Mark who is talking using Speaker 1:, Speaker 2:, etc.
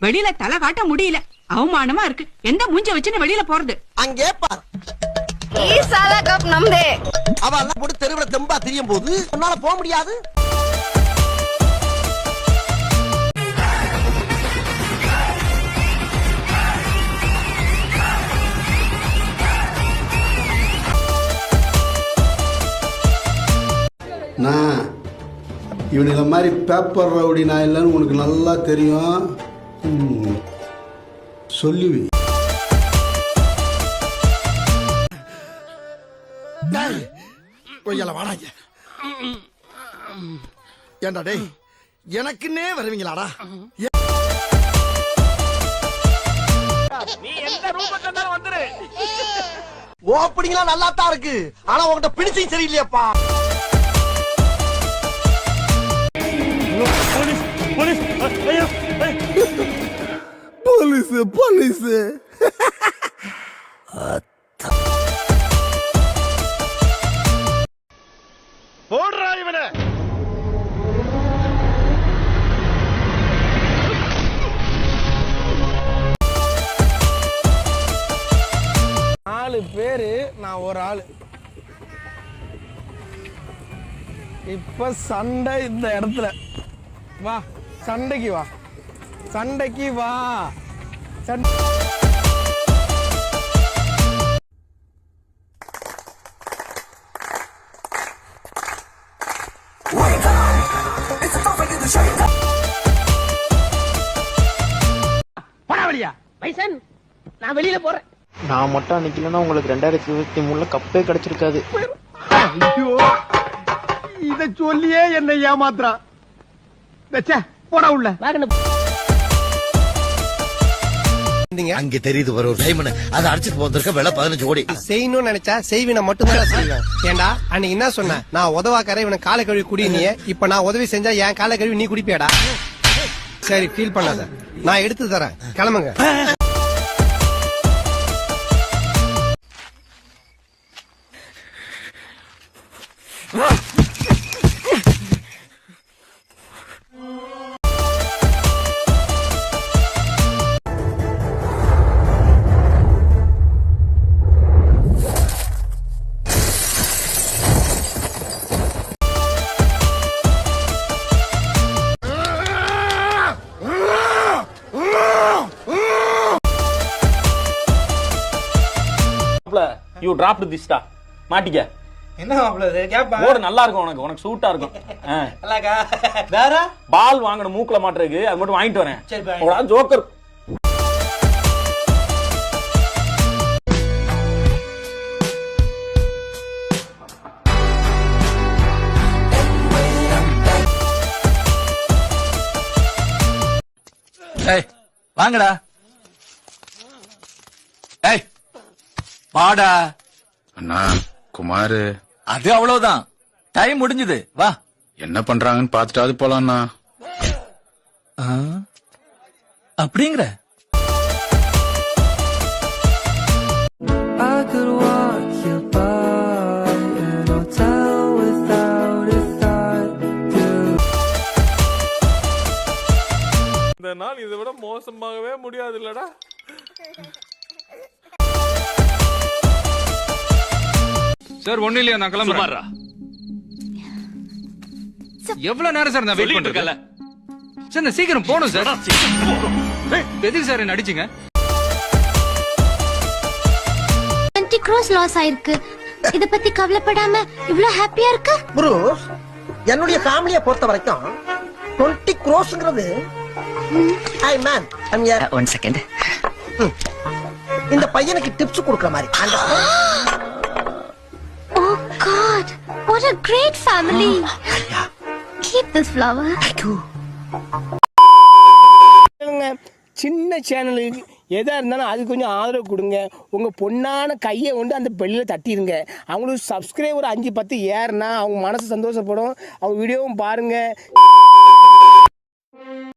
Speaker 1: வெளியில தலை காட்ட முடியல, அவமானமா இருக்கு. எந்த மூஞ்ச வச்சுன்னு வெளியில போறது?
Speaker 2: அங்கே பார், அவ எல்லாம் போட்டு தெருவுல தெம்பா திரியும் போது உன்னால போக முடியாது.
Speaker 3: நான் இவனுங்க மாதிரி பேப்பர் ரவுடி நான் இல்லைன்னு உனக்கு நல்லா தெரியும். சொல்லுவி
Speaker 2: வாடாங்க. ஏண்டா டேய், எனக்குன்னே வருவீங்களாடா?
Speaker 4: நீ எந்த ரூபத்துல இருந்தாலும் வந்துரு.
Speaker 2: ஓப்பனிங்லாம் நல்லா தான் இருக்கு, ஆனா உன்கிட்ட பிடிச்சும் சரியில்லையாப்பா.
Speaker 3: போலீஸ் போலீஸ்
Speaker 4: போடுறா இவனை.
Speaker 5: நாலு பேரு, நான் ஒரு ஆளு. இப்ப சண்டை இந்த இடத்துல. வா சண்டைக்கு வா, சண்டைக்கு வா.
Speaker 4: நான் வெளியில போறேன்.
Speaker 6: நான் மட்டும் நிக்கலன்னா உங்களுக்கு 2023 கப்பே கிடைச்சிருக்காது.
Speaker 5: இத சொல்லியே என்னை ஏமாத்துறான். போடா உள்ள.
Speaker 2: அங்க தெரியுது ஒரு டைமண்ட், அதை அடிச்சுட்டு போந்திருக்க விலை 15 கோடி.
Speaker 5: செய்யணும்னு நினைச்சா செய்வின மட்டும் தான் செய்வேன். ஏண்டா அன்னைக்கு என்ன சொன்ன? நான் உதவாக்கார இவனை காலை கழுவி குடி. நீ இப்ப நான் உதவி செஞ்சா என் காலை கழுவி நீ குடிப்பியாடா? சரி ஃபீல் பண்ணாத, நான் எடுத்து தரேன், கிளம்புங்க.
Speaker 4: You dropped this star. மாட்டிக்க.
Speaker 5: என்ன மாப்ள இது? கேப்பா.
Speaker 4: போடு நல்லா இருக்கும், உனக்கு சூட்டா இருக்கும்.
Speaker 5: நல்லாக்கா. வேற
Speaker 4: பால் வாங்கணும் மூக்குல மாட்டறதுக்கு, அது மட்டும் வாங்கிட்டு வரேன்.
Speaker 5: சரி பை.
Speaker 4: ஓடா ஜோக்கர்.
Speaker 7: ஏய் வாங்கடா. ஏய் வாடா.
Speaker 8: அண்ணா குமாரு,
Speaker 7: அது அவ்வளவுதான், டைம் முடிஞ்சது. வா.
Speaker 8: என்ன பண்றாங்கன்னு பாத்துட்டாது போலாம்ண்ணா.
Speaker 7: அப்படிங்கிற
Speaker 4: இந்த நாள் இதை விட மோசமாகவே முடியாது இல்லடா.
Speaker 9: சார் ஒண்ணு இல்லையா, நான் கிளம்புறேன். எவ்வளவு நேரம் சார் நான் வெயிட் பண்றேன். சார் நான் சீக்கிரம் போகணும் சார். எதுக்கு சார் என்ன அடிச்சீங்க?
Speaker 10: 20 crores லாஸ் ஆயிருக்கு. இத பத்தி கவலைப்படாம இவ்ளோ ஹாப்பியா இருக்க?
Speaker 2: புரூஸ், என்னுடைய ஃபேமிலியை பொறுத்த வரைக்கும் 20 crores ஐ மேன்
Speaker 6: ஒன் செகண்ட்.
Speaker 2: இந்த பையனுக்கு டிப்ஸ் கொடுக்கிற மாதிரி.
Speaker 10: Oh God, what a great family. Keep this flower.
Speaker 5: சின்ன சேனலுக்கு எதா இருந்தாலும் அது கொஞ்சம் ஆதரவு கொடுங்க. உங்க பொண்ணான கையை கொண்டு அந்த பெல்லில தட்டிடுங்க. அவங்களுக்கு சப்ஸ்கிரைபர் 5-10 ஏறுனா அவங்க மனசு சந்தோஷப்படும். அவங்க வீடியோவும் பாருங்க.